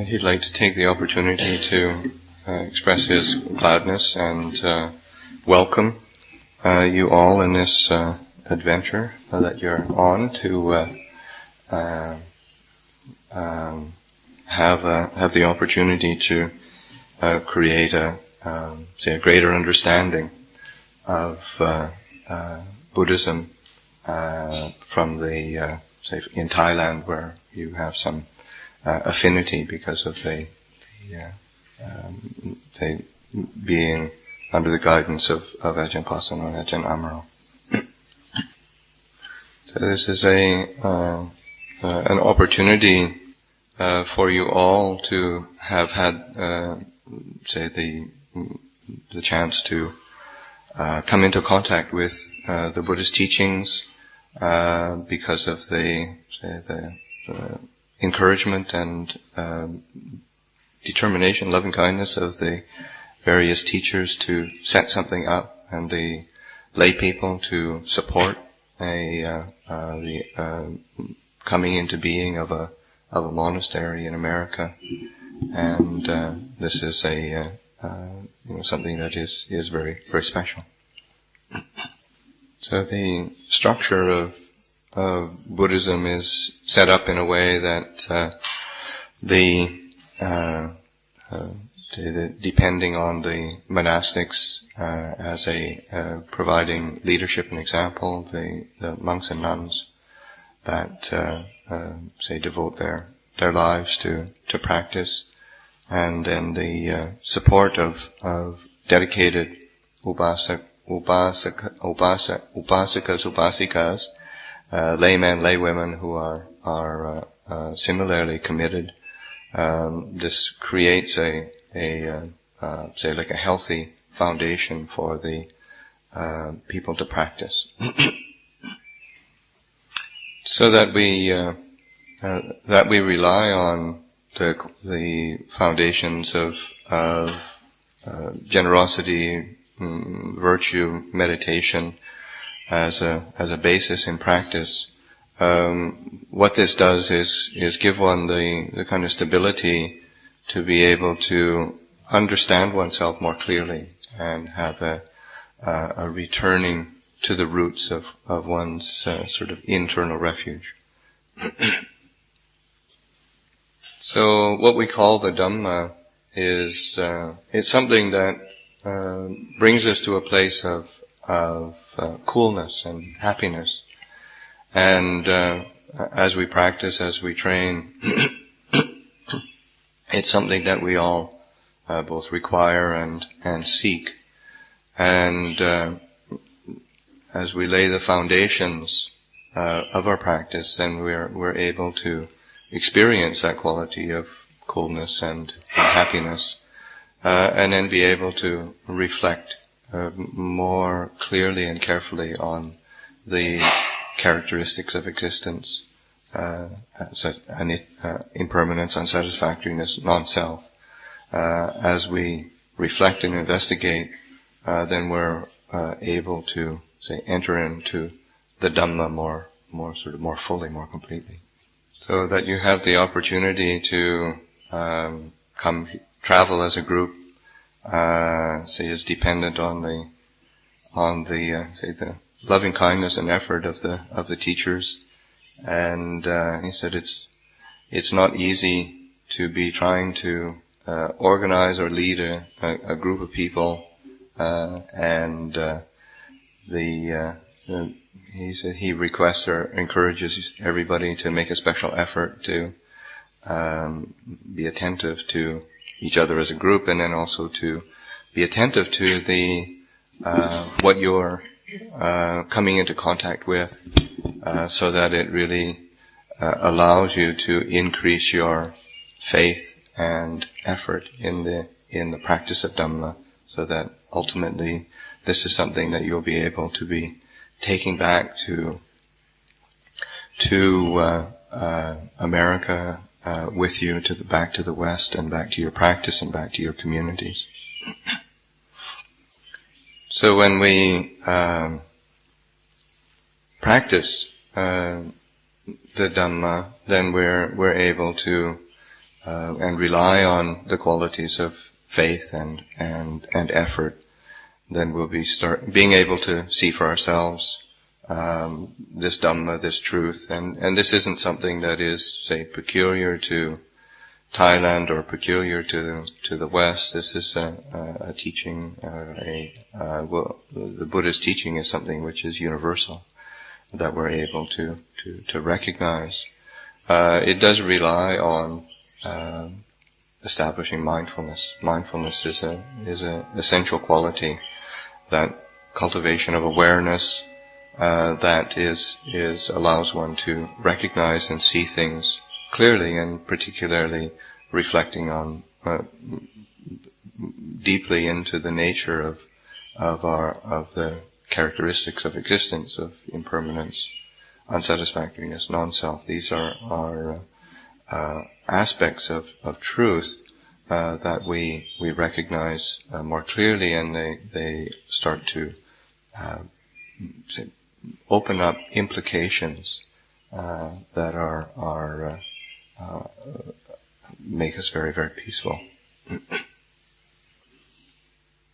he'd like to take the opportunity to express his gladness and welcome you all in this adventure that you're on to have the opportunity to create a greater understanding of Buddhism from the in Thailand, where you have some affinity because of the being under the guidance of Ajahn Pasan and Ajahn Amaro. So this is an opportunity for you all to have had the chance to come into contact with the Buddhist teachings because of the encouragement and determination, loving kindness of the various teachers to set something up, and the lay people to support the coming into being of a monastery in America. And this is something that is very, very special. So the structure of Buddhism is set up in a way that depending on the monastics as providing leadership and example, the monks and nuns that devote their lives to practice, and then the support of dedicated upasakas, upasikas, laymen, laywomen who are similarly committed. This creates a healthy foundation for the people to practice, so that we rely on the foundations of generosity, virtue, meditation as a basis in practice. What this does is give one the kind of stability to be able to understand oneself more clearly and have a returning to the roots of one's sort of internal refuge. So what we call the Dhamma is it's something that brings us to a place of coolness and happiness. And as we practice, as we train, it's something that we all both require and seek. And as we lay the foundations of our practice, then we're able to experience that quality of coolness and happiness, and then be able to reflect more clearly and carefully on the characteristics of existence, impermanence, unsatisfactoriness, non-self. As we reflect and investigate, then we're able to enter into the Dhamma more fully, more completely. So that you have the opportunity to travel as a group, is dependent on the loving kindness and effort of the teachers. And he said it's not easy to be trying to organize or lead a group of people, he said he requests or encourages everybody to make a special effort to be attentive to each other as a group, and then also to be attentive to what you're coming into contact with, so that it really allows you to increase your faith and effort in the practice of Dhamma, so that ultimately this is something that you'll be able to be taking back to America with you, back to the West, and back to your practice and back to your communities. So when we practice the Dhamma, then we're able to and rely on the qualities of faith and effort, then we'll be being able to see for ourselves this Dhamma, this truth, and this isn't something that is, say, peculiar to Thailand or peculiar to the West. This is a teaching, the Buddha's teaching is something which is universal, that we're able to recognize. It does rely on establishing mindfulness. Mindfulness is a essential quality, that cultivation of awareness that allows one to recognize and see things clearly, and particularly reflecting on deeply into the nature of the characteristics of existence, of impermanence, unsatisfactoriness, non-self. These are aspects of truth that we recognize more clearly, and they start to open up implications that are make us very, very peaceful.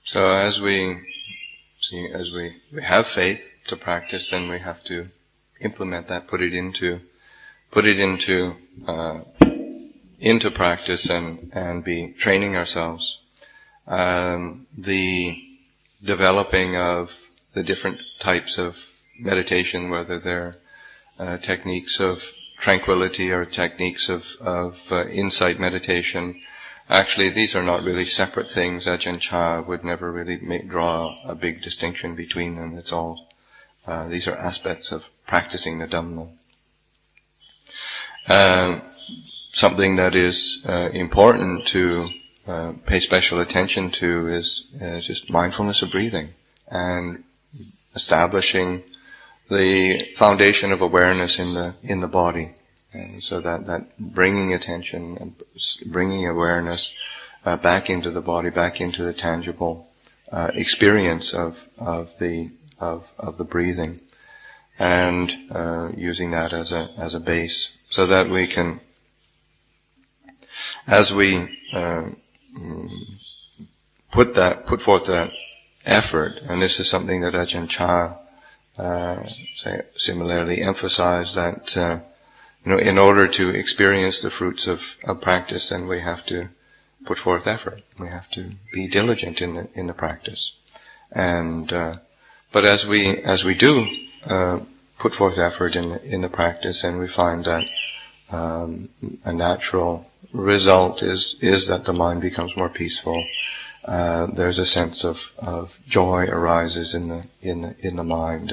So as we have faith to practice, then we have to implement that, put it into practice, and be training ourselves. The developing of the different types of meditation, whether they're techniques of tranquility or techniques of insight meditation. Actually, these are not really separate things. Ajahn Chah would never really draw a big distinction between them. It's all, these are aspects of practicing the Dhamma. Something that is important to pay special attention to is just mindfulness of breathing, and establishing the foundation of awareness in the body, and so that bringing attention and bringing awareness back into the body, back into the tangible experience of the breathing, and using that as a base, so that we can, as we put forth that effort, and this is something that Ajahn Chah similarly emphasized, that in order to experience the fruits of practice, then we have to put forth effort. We have to be diligent in the practice, and but as we do put forth effort in the practice, and we find that a natural result is that the mind becomes more peaceful. There's a sense of joy arises in the mind,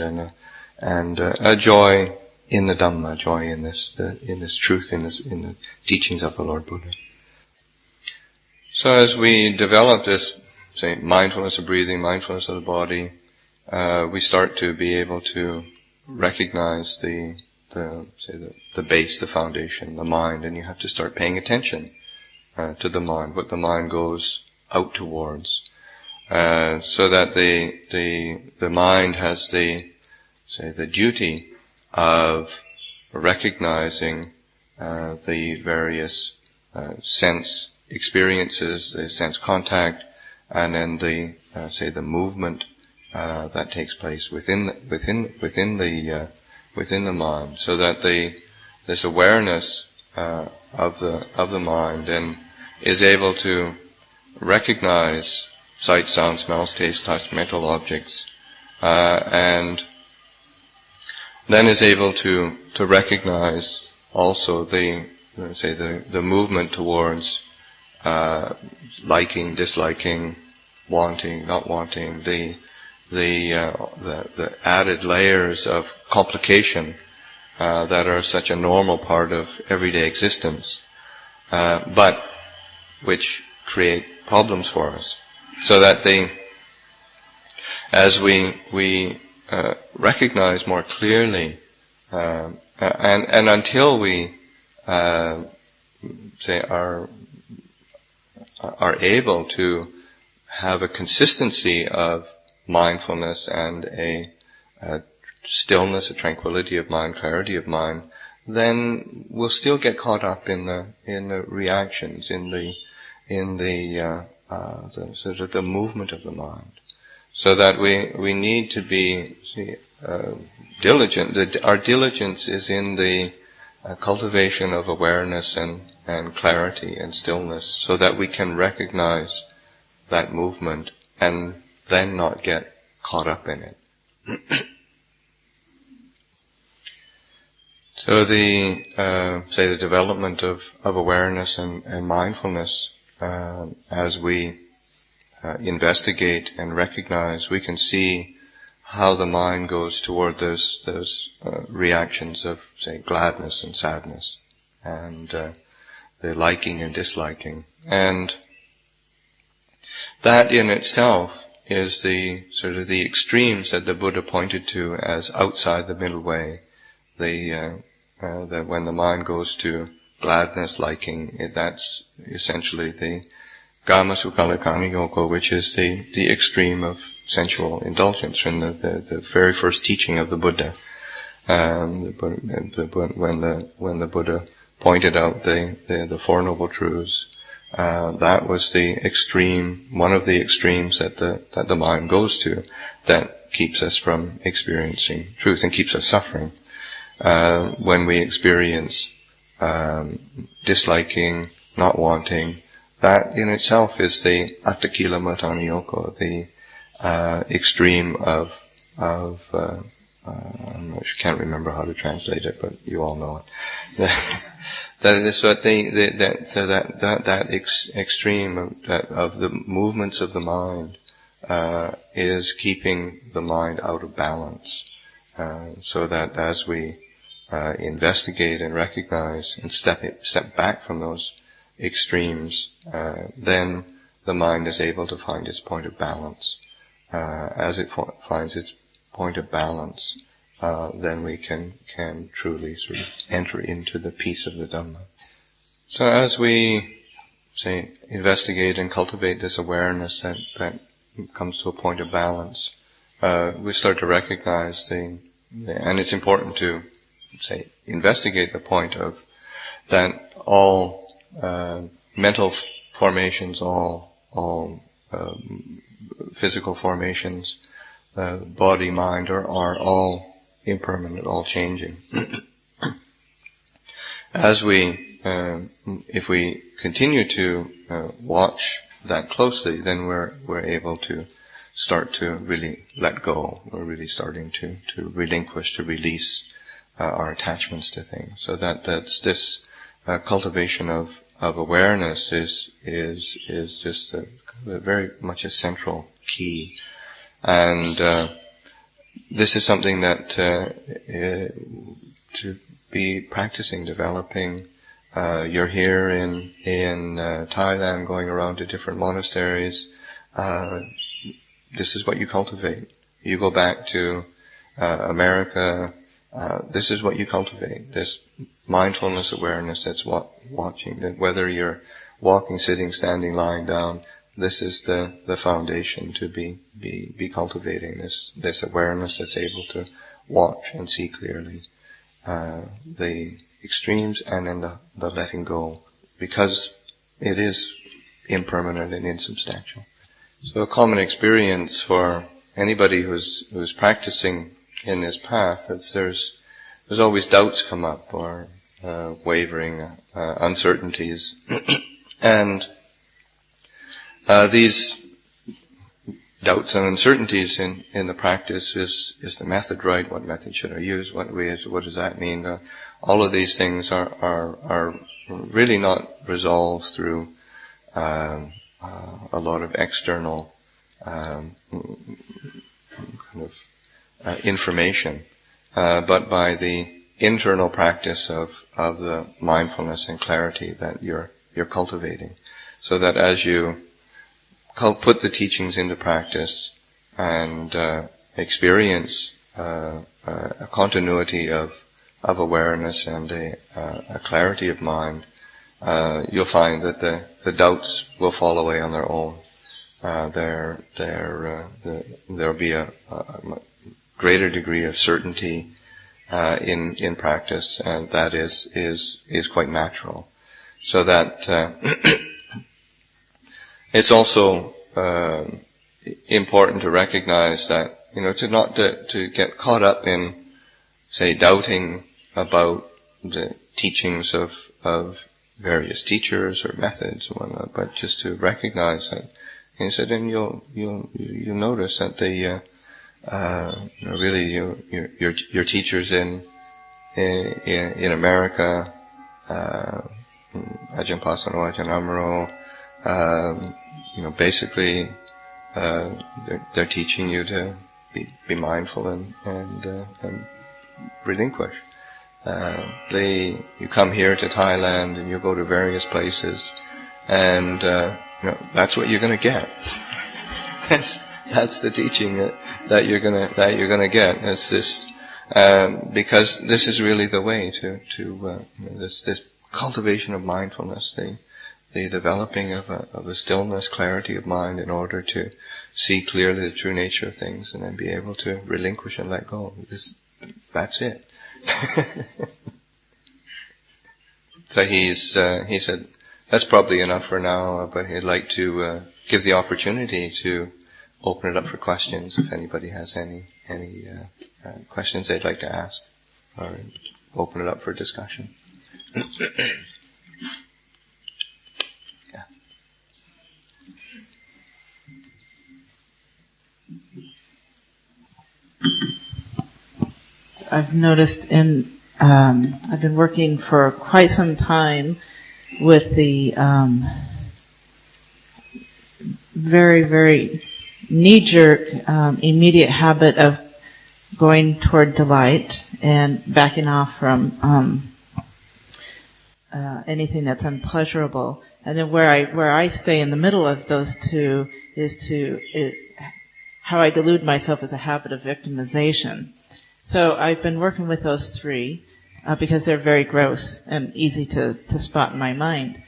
and a joy in the Dhamma, joy in this truth, in the teachings of the Lord Buddha. So as we develop this, say, mindfulness of breathing, mindfulness of the body, we start to be able to recognize the base, the foundation, the mind, and you have to start paying attention to the mind, what the mind goes out towards, so that the mind has the duty of recognizing the various sense experiences, the sense contact, and then the movement that takes place within the mind, so that this awareness of the mind and is able to recognize sight, sound, smells, taste, touch, mental objects, and then is able to recognize also the movement towards liking, disliking, wanting, not wanting, the added layers of complication that are such a normal part of everyday existence, but which create problems for us. So that as we recognize more clearly, and until we are able to have a consistency of mindfulness and a stillness, a tranquility of mind, clarity of mind, then we'll still get caught up in the reactions, in the sort of the movement of the mind. So that we need to be diligent. Our diligence is in the cultivation of awareness and clarity and stillness, so that we can recognize that movement and then not get caught up in it. So the development of awareness and mindfulness, as we investigate and recognize, we can see how the mind goes toward those reactions of, say, gladness and sadness, and the liking and disliking. And that in itself is the sort of the extremes that the Buddha pointed to as outside the middle way. That when the mind goes to gladness, liking, that's essentially the Kama Sukha Lakkhana Yoga, which is the extreme of sensual indulgence from the very first teaching of the Buddha. When the Buddha pointed out the Four Noble Truths, that was the extreme, one of the extremes that the mind goes to, that keeps us from experiencing truth and keeps us suffering. When we experience disliking, not wanting, that in itself is the Attakila Matana Yoga, the extreme of I can't remember how to translate it, but you all know it. That extreme of the movements of the mind is keeping the mind out of balance. So that as we investigate and recognize and step back from those extremes, then the mind is able to find its point of balance. As it finds its point of balance, then we can truly sort of enter into the peace of the Dhamma. So as we, say, investigate and cultivate this awareness that comes to a point of balance, we start to recognize and it's important to, say, investigate the point of that all mental formations, all physical formations, body, mind are all impermanent, all changing. As if we continue to watch that closely, then we're able to start to really let go. We're really starting to relinquish, to release our attachments to things. So that's this cultivation of awareness is just very much a central key. And this is something that to be practicing, developing. You're here in Thailand, going around to different monasteries. This is what you cultivate. You go back to America. This is what you cultivate. This mindfulness awareness that's watching. Whether you're walking, sitting, standing, lying down, this is the foundation to be cultivating. This awareness that's able to watch and see clearly the extremes and then the letting go, because it is impermanent and insubstantial. So a common experience for anybody who's practicing in this path is there's always doubts come up, or wavering, uncertainties, and these doubts and uncertainties in the practice is the method right? What method should I use? What does that mean? All of these things are really not resolved through a lot of external kind of information, but by the internal practice of the mindfulness and clarity that you're cultivating, so that as you put the teachings into practice and experience a continuity of awareness and a clarity of mind, you'll find that the doubts will fall away on their own. There'll be a greater degree of certainty in practice, and that is quite natural. So that it's also important to recognize that, to get caught up in, say, doubting about the teachings of various teachers or methods or whatnot, but just to recognize that, he said, and you'll notice that they really your teachers in America, Ajahn Pasano, Ajahn Amaro, basically they're teaching you to be mindful and relinquish. You come here to Thailand and you go to various places, and that's what you're going to get. That's the teaching that you're gonna get. It's this because this is really the way to this cultivation of mindfulness, the developing of a stillness, clarity of mind, in order to see clearly the true nature of things, and then be able to relinquish and let go. That's it. So he said that's probably enough for now, but he'd like to give the opportunity to open it up for questions if anybody has any questions they'd like to ask, or open it up for discussion. Yeah. So I've noticed I've been working for quite some time with the very, very knee-jerk, immediate habit of going toward delight and backing off from anything that's unpleasurable. And then where I stay in the middle of those two is how I delude myself as a habit of victimization. So I've been working with those three because they're very gross and easy to spot in my mind.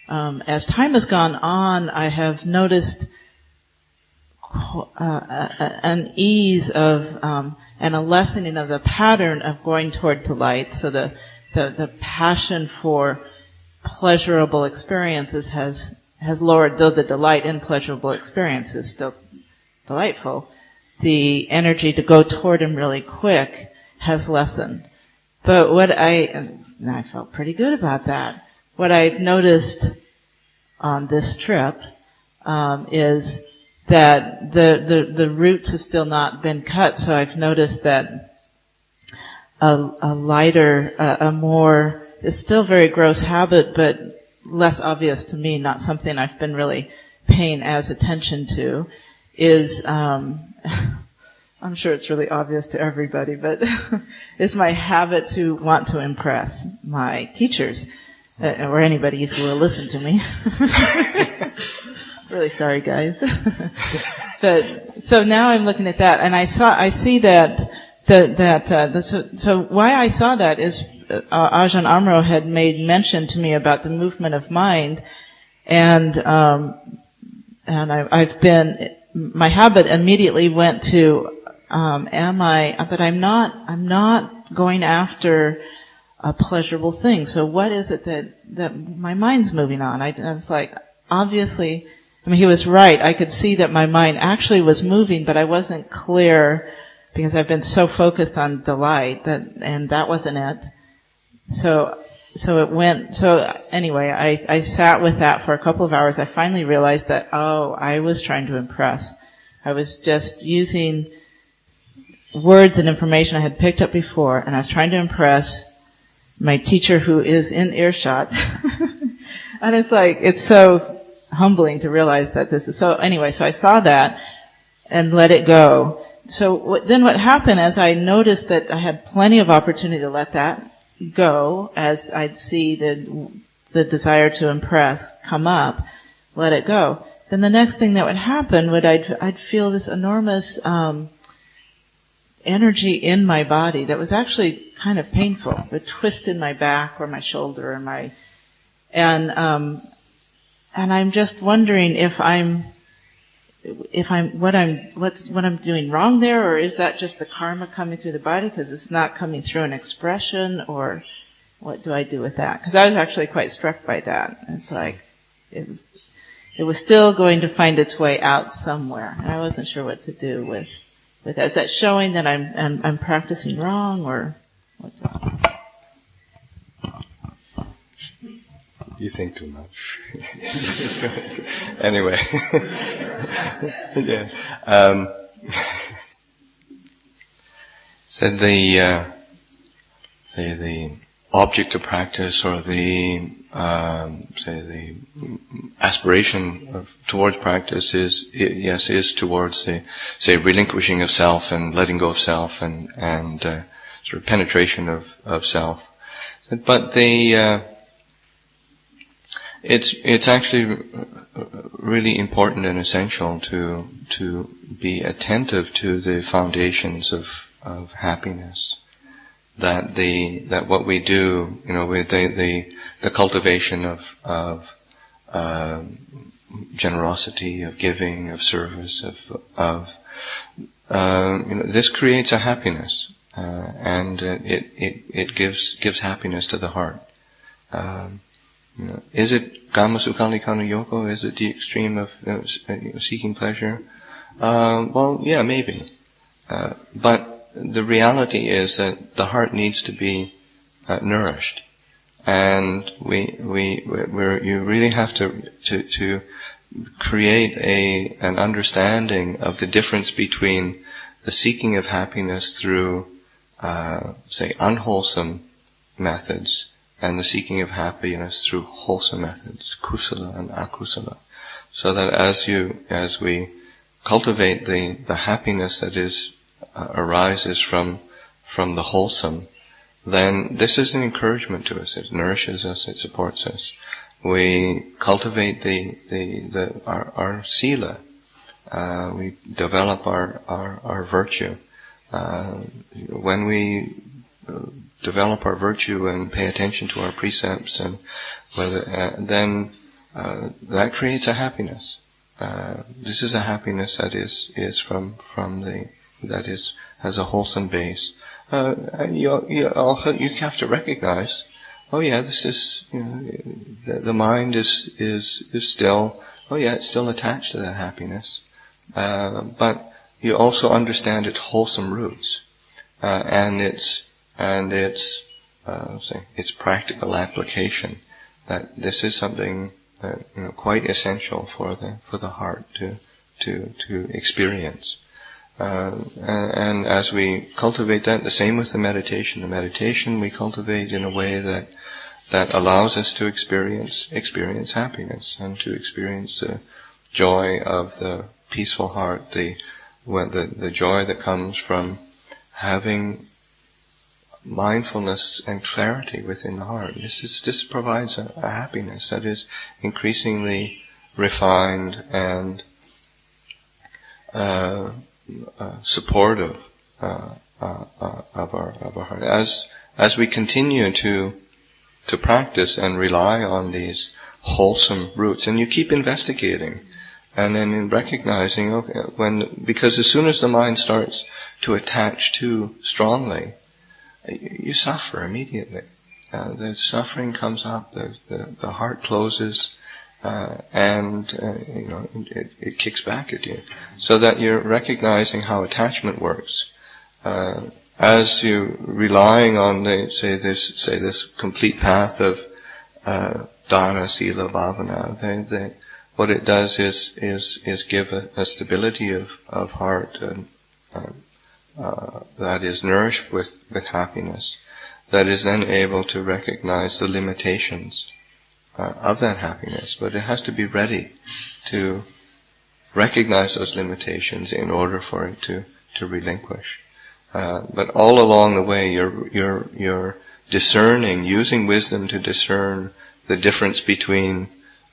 As time has gone on, I have noticed an ease of and a lessening of the pattern of going toward delight. So the passion for pleasurable experiences has lowered, though the delight in pleasurable experience is still delightful. The energy to go toward them really quick has lessened. But and I felt pretty good about that. What I've noticed on this trip is that the roots have still not been cut. So I've noticed that a lighter, a more, it's still very gross habit, but less obvious to me, not something I've been really paying as attention to, is, I'm sure it's really obvious to everybody, but it's my habit to want to impress my teachers, or anybody who will listen to me. Really sorry, guys. But so now I'm looking at that, and I see that so why I saw that is Ajahn Amaro had made mention to me about the movement of mind, and I've been, my habit immediately went to but I'm not going after a pleasurable thing. So what is it that my mind's moving on? I was like, obviously, he was right. I could see that my mind actually was moving, but I wasn't clear because I've been so focused on delight and that wasn't it. So anyway, I sat with that for a couple of hours. I finally realized that, I was trying to impress. I was just using words and information I had picked up before, and I was trying to impress my teacher who is in earshot. And it's so humbling to realize that this is so. Anyway, so I saw that and let it go. So then what happened is I noticed that I had plenty of opportunity to let that go as I'd see the desire to impress come up, let it go. Then the next thing that would happen I'd feel this enormous energy in my body that was actually kind of painful. It would twist in my back or my shoulder or and I'm just wondering if what I'm doing wrong there, or is that just the karma coming through the body because it's not coming through an expression, or what do I do with that? Because I was actually quite struck by that. It's like it was still going to find its way out somewhere, and I wasn't sure what to do with that. Is that showing that I'm practicing wrong, or what? You think too much. Anyway. Yeah. So the object of practice, or the aspiration towards practice is towards the relinquishing of self and letting go of self and sort of penetration of self. But it's actually really important and essential to be attentive to the foundations of happiness. That what we do, with the cultivation of generosity, of giving, of service, this creates a happiness, and it gives happiness to the heart. Is it Kama Sukali Kana Yoko? Is it the extreme of seeking pleasure? Well, yeah, maybe. But the reality is that the heart needs to be nourished, and you really have to create an understanding of the difference between the seeking of happiness through, unwholesome methods, and the seeking of happiness through wholesome methods, kusala and akusala. So that as we cultivate the happiness that arises from the wholesome, then this is an encouragement to us. It nourishes us, it supports us. We cultivate our sila. We develop our virtue. When we develop our virtue and pay attention to our precepts, and then that creates a happiness. This is a happiness that is has a wholesome base. And you have to recognize, this is the mind is still, it's still attached to that happiness. But you also understand its wholesome roots, and its practical application. That this is something quite essential for the heart to experience. And as we cultivate that, the same with the meditation. The meditation we cultivate in a way that allows us to experience happiness, and to experience the joy of the peaceful heart, the joy that comes from having mindfulness and clarity within the heart. This provides a happiness that is increasingly refined and supportive of our heart. As we continue to practice and rely on these wholesome roots, and you keep investigating, and then in recognizing, because as soon as the mind starts to attach too strongly, you suffer immediately. The suffering comes up, the heart closes, and it kicks back at you. So that you're recognizing how attachment works. As you relying on this complete path of dana, sila, bhavana, what it does is give a stability of heart that is nourished with happiness, that is then able to recognize the limitations of that happiness. But it has to be ready to recognize those limitations in order for it to relinquish. But all along the way, you're discerning, using wisdom to discern the difference between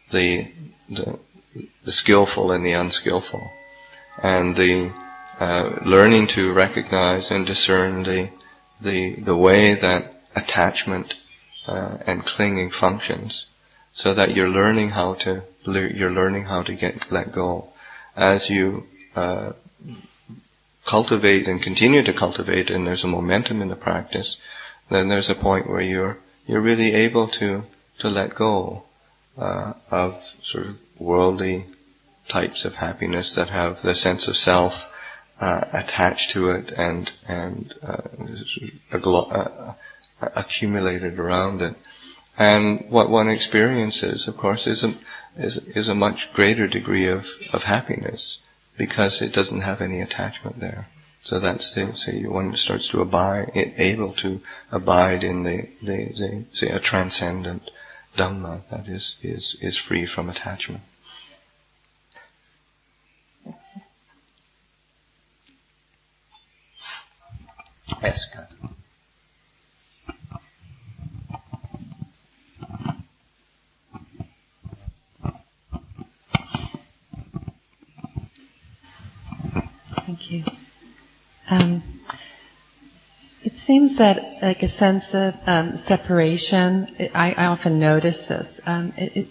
the skillful and the unskillful, and the learning to recognize and discern the way that attachment and clinging functions, so that you're learning how to let go. as you cultivate and continue to cultivate, and there's a momentum in the practice, then there's a point where you're really able to let go of sort of worldly types of happiness that have the sense of self attached to it and accumulated around it. And what one experiences, of course, is a much greater degree of happiness, because it doesn't have any attachment there. So that's one starts to able to abide in the a transcendent Dhamma that is free from attachment. Yes, Catherine. Thank you. It seems that, like, a sense of separation. I often notice this. That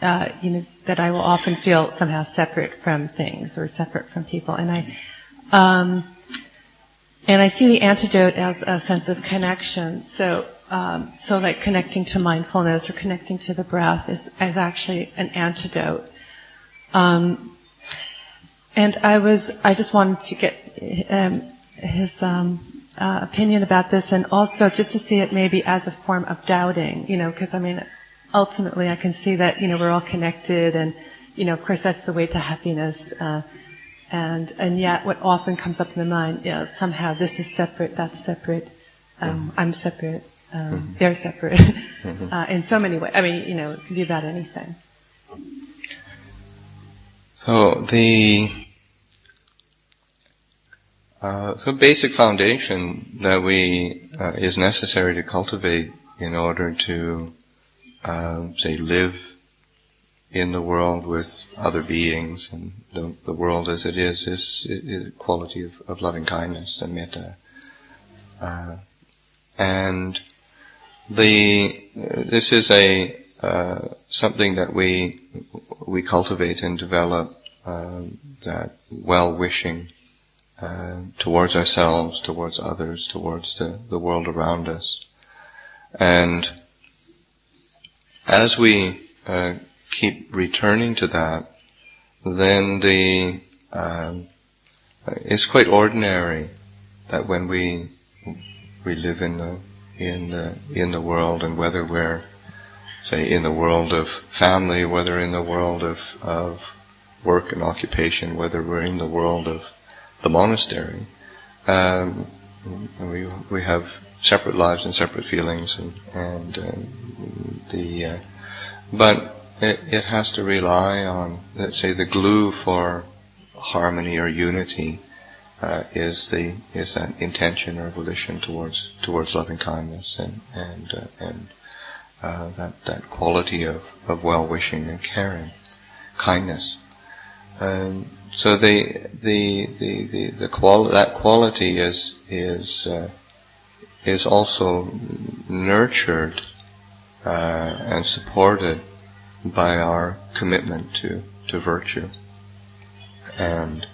I will often feel somehow separate from things or separate from people, and I see the antidote as a sense of connection. So like connecting to mindfulness or connecting to the breath is actually an antidote. And I just wanted to get his opinion about this, and also just to see it maybe as a form of doubting, because ultimately I can see that, we're all connected, and, of course that's the way to happiness, and yet what often comes up in the mind, somehow this is separate, that's separate, I'm separate, they're separate, in so many ways. It can be about anything. So the basic foundation that is necessary to cultivate in order to live in the world with other beings and the world as it is quality of loving kindness and metta. And this is something that we cultivate and develop, that well-wishing towards ourselves, towards others, towards the world around us. And as we keep returning to that, then it's quite ordinary that when we live in the world, and whether we're in the world of family, whether in the world of work and occupation, whether we're in the world of the monastery, we have separate lives and separate feelings, but it has to rely on, let's say, the glue for harmony or unity is that intention or volition towards loving kindness and that quality of well-wishing and caring, kindness. So that quality is also nurtured and supported by our commitment to virtue. And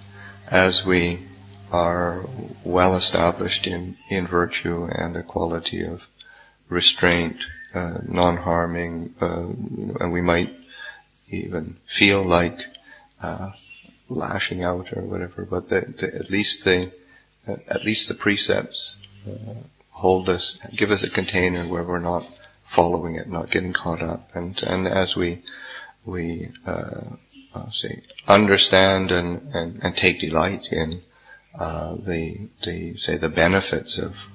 as we are well established in virtue and a quality of restraint, non-harming, and we might even feel like lashing out or whatever, but at least the precepts give us a container where we're not following it, not getting caught up, and as we understand and take delight in the benefits of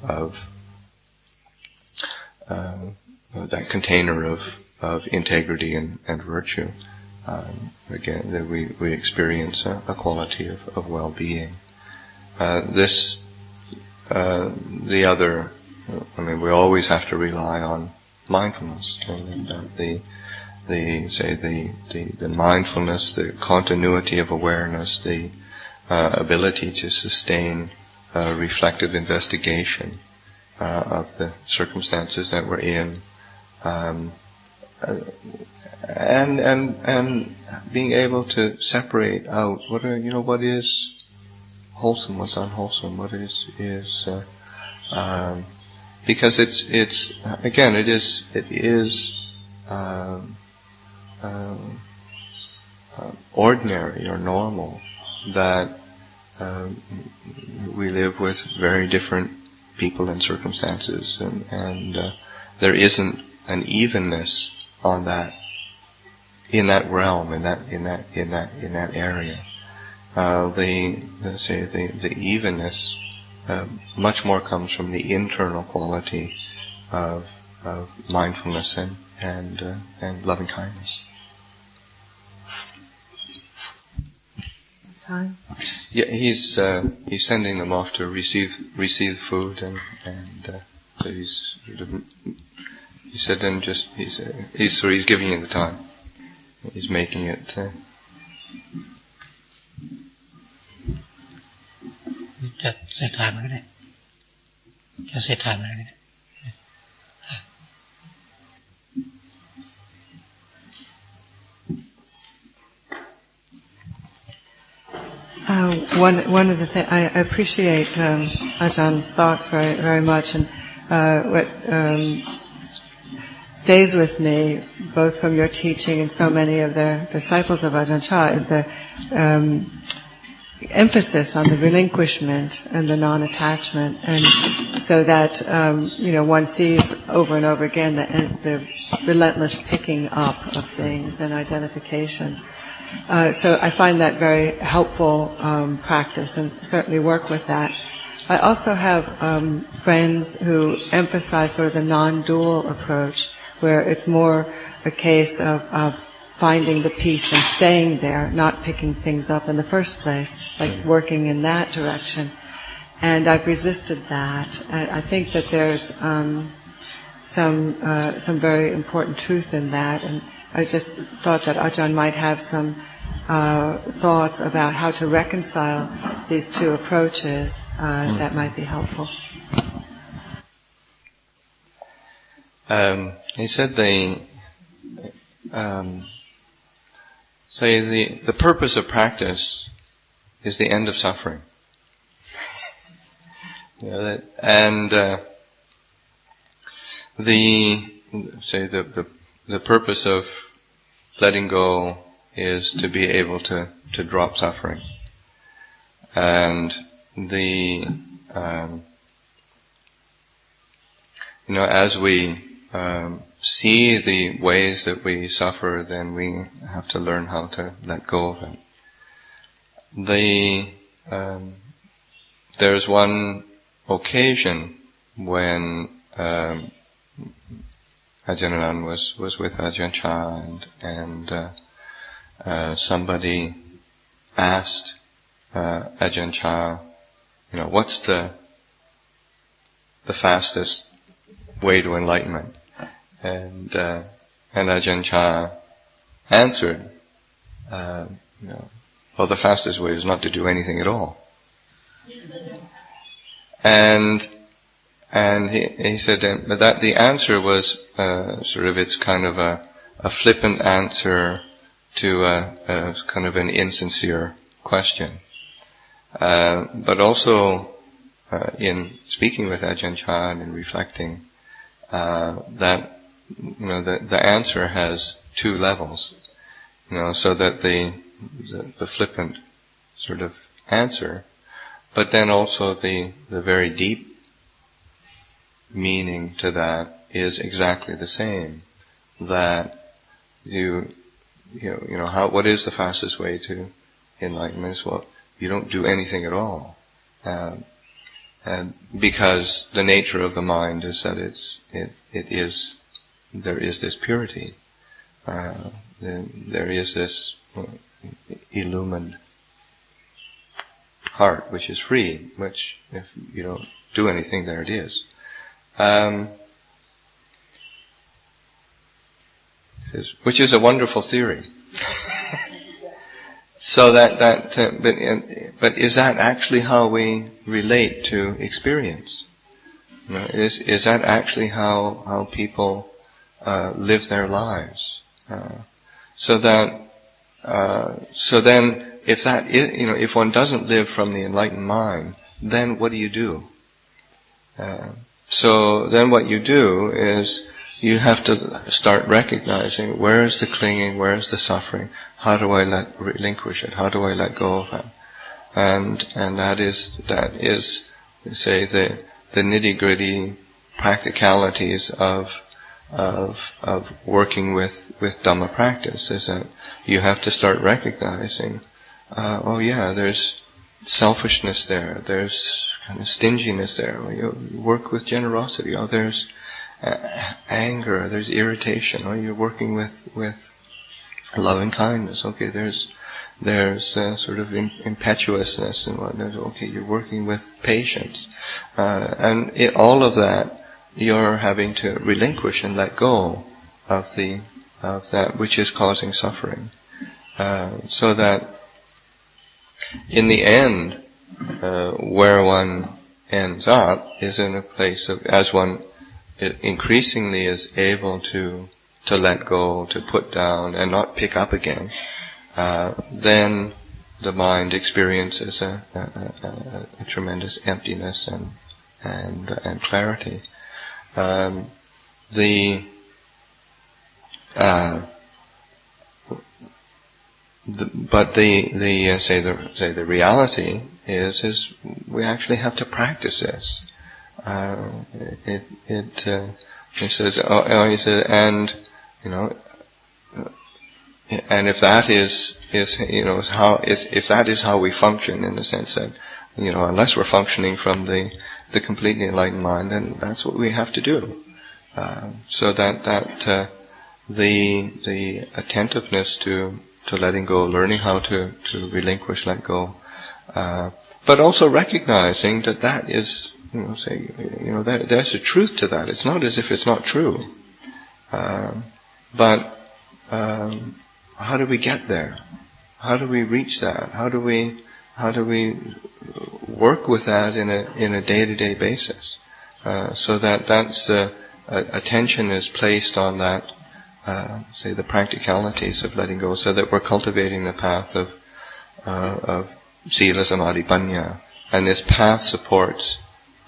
that container of integrity and virtue. Again, that we experience a quality of well-being. We always have to rely on mindfulness, and the mindfulness, the continuity of awareness, the ability to sustain reflective investigation of the circumstances that we're in, and being able to separate out what is wholesome, what's unwholesome, what is because it is ordinary or normal that we live with very different people and circumstances, and there isn't an evenness on that in that realm, in that area. The evenness much more comes from the internal quality of mindfulness and loving kindness. Time? Yeah, he's sending them off to receive food, and so he said then he's giving you the time. He's making it. Just say time again. Just say time again. One of the things I appreciate Ajahn thoughts very, very much, and what stays with me, both from your teaching and so many of the disciples of Ajahn Chah, is the emphasis on the relinquishment and the non-attachment, and so that one sees over and over again the relentless picking up of things and identification. So I find that very helpful practice, and certainly work with that. I also have friends who emphasize sort of the non-dual approach, where it's more a case of finding the peace and staying there, not picking things up in the first place, like working in that direction. And I've resisted that. I think that there's some very important truth in that, and I just thought that Ajahn might have some thoughts about how to reconcile these two approaches that might be helpful. He said the purpose of practice is the end of suffering. And the purpose of letting go is to be able to drop suffering. And as we see the ways that we suffer, then we have to learn how to let go of it. There's one occasion when Ajahn Anan was with Ajahn Chah, and somebody asked Ajahn Chah, what's the fastest way to enlightenment? And Ajahn Chah answered, well, the fastest way is not to do anything at all. And he said that the answer was it's kind of a flippant answer to a kind of an insincere question. But also in speaking with Ajahn Chah and in reflecting, that the answer has two levels. So that the flippant sort of answer, but then also the very deep meaning to that is exactly the same. That what is the fastest way to enlightenment? Is, well, you don't do anything at all, and because the nature of the mind is that there is this purity, there is this illumined heart which is free, which if you don't do anything, there it is. Which is a wonderful theory. So but is that actually how we relate to experience? Is that actually how people live their lives. So then, if that is, if one doesn't live from the enlightened mind, then what do you do? So then what you do is you have to start recognizing where is the clinging, where is the suffering, how do I relinquish it, how do I let go of it? And that is say the nitty-gritty practicalities of working with Dhamma practice, is that you have to start recognizing, there's selfishness there, there's kind of stinginess there. You work with generosity. There's anger, there's irritation. You're working with loving kindness. Okay, there's sort of impetuousness and whatnot. Okay, you're working with patience, and all of that you're having to relinquish and let go of that which is causing suffering, so that in the end, where one ends up is in a place of, as one increasingly is able to let go, to put down, and not pick up again, then the mind experiences a tremendous emptiness and clarity. The reality is we actually have to practice this. He says, and if that is how we function, in the sense that, unless we're functioning from the completely enlightened mind, then that's what we have to do. So that the attentiveness to letting go, learning how to relinquish, let go, but also recognizing that is, there's a truth to that. It's not as if it's not true. But how do we get there? How do we reach that? How do we work with that in a day-to-day basis? So that's attention is placed on that, the practicalities of letting go, so that we're cultivating the path of sila, samadhi, panya, and this path supports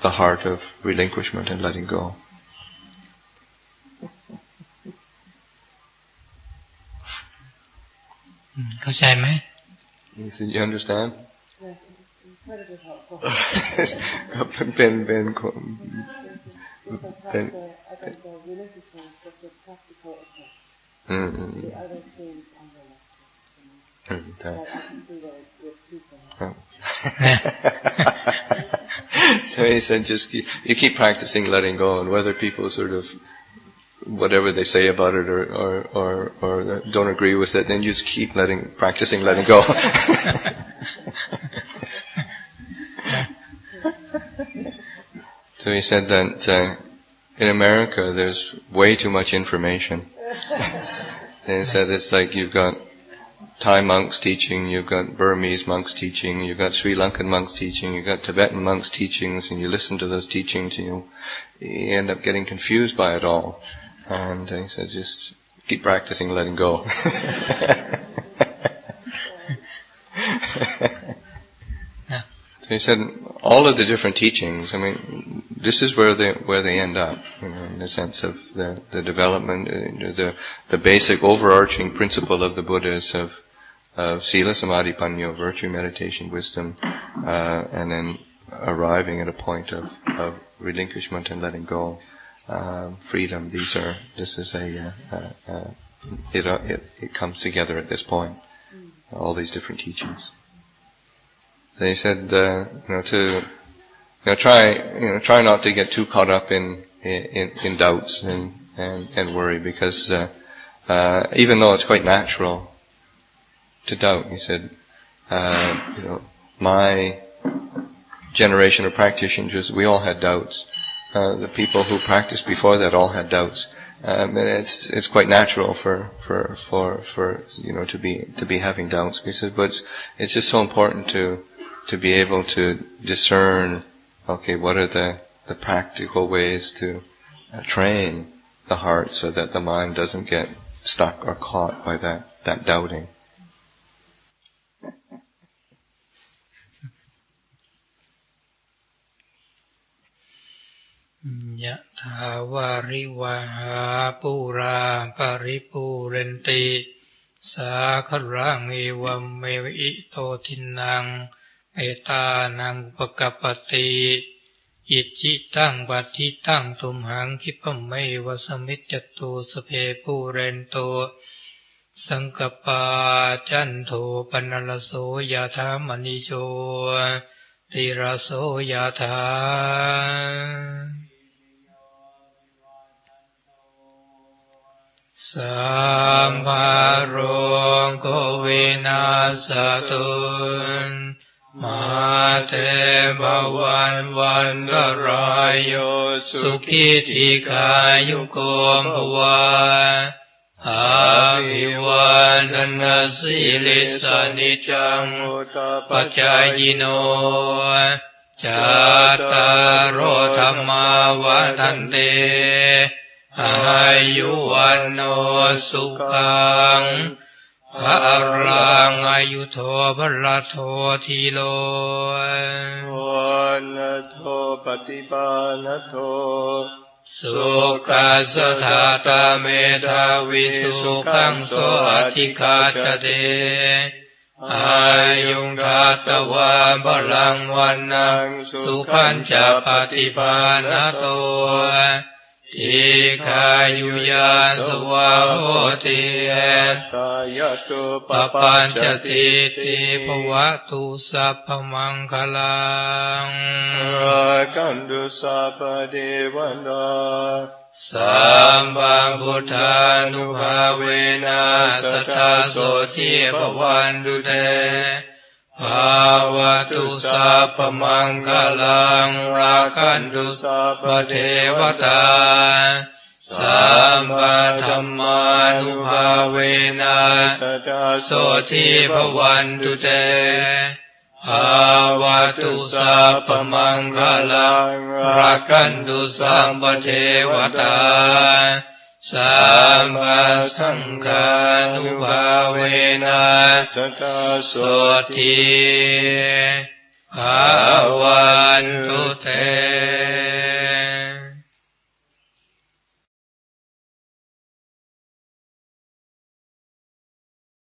the heart of relinquishment and letting go. You said you understand? Yes, it's incredibly helpful. I think the relinquishment is such a practical effect. The other seems unrealistic. But I can see that it's people. So he said, you keep practicing letting go, and whether people sort of, whatever they say about it or don't agree with it, then you just keep practicing letting go. So he said that in America there's way too much information. And he said it's like you've got Thai monks teaching, you've got Burmese monks teaching, you've got Sri Lankan monks teaching, you've got Tibetan monks teachings, and you listen to those teachings and you end up getting confused by it all. And he said, just keep practicing letting go. So he said, all of the different teachings, this is where they end up, in the sense of the development, the basic overarching principle of the Buddhas of sila, samadhi, panya, virtue, meditation, wisdom, and then arriving at a point of relinquishment and letting go, freedom. It comes together at this point. All these different teachings. They said, try not to get too caught up in doubts and worry, because even though it's quite natural to doubt, he said, my generation of practitioners, we all had doubts. The people who practiced before that all had doubts. And it's quite natural for to be having doubts. He said, but it's just so important to be able to discern, okay, what are the practical ways to train the heart so that the mind doesn't get stuck or caught by that doubting. Yā thāvā rīvāhā pūrā paripūrenti sākharāṅ evam meva ito tinnaṅ etānaṅ upakapati iccitaṅ patitaṅ tumhaṅ kipameva samityattu sape pūrento saṅkapā canto panalaso yatha manicho tiraso yatha Samparo Kovinasatun Mate Bhavan Vandarayo Sukhiti Yukom Bhava Abhivandana Silisa Nityam Pachayino Chattaro Dhamma Vadante Ayuwano sukhaṅ Paraṅ ayutho bharatho thilo Vanato patipanato Sukha sathata medhavi sukhaṅ so atikācate Ayung dhātava balaṅ vanaṅ sukhaṅ ca patipanato Ikayuya savahoti tayatu papancati te bhavatu sappamangalaṅ rakantu sappadevanda sambhabuddhanubhavena satasoti bhavantu te Bhavatu sappamangalaṅ rakantu sappatevata Sampādhammanubhavena satasoti bhavantu te Bhavatu sappamangalaṅ rakantu sappatevata Sampasanghanubhavena satasoti bhavatu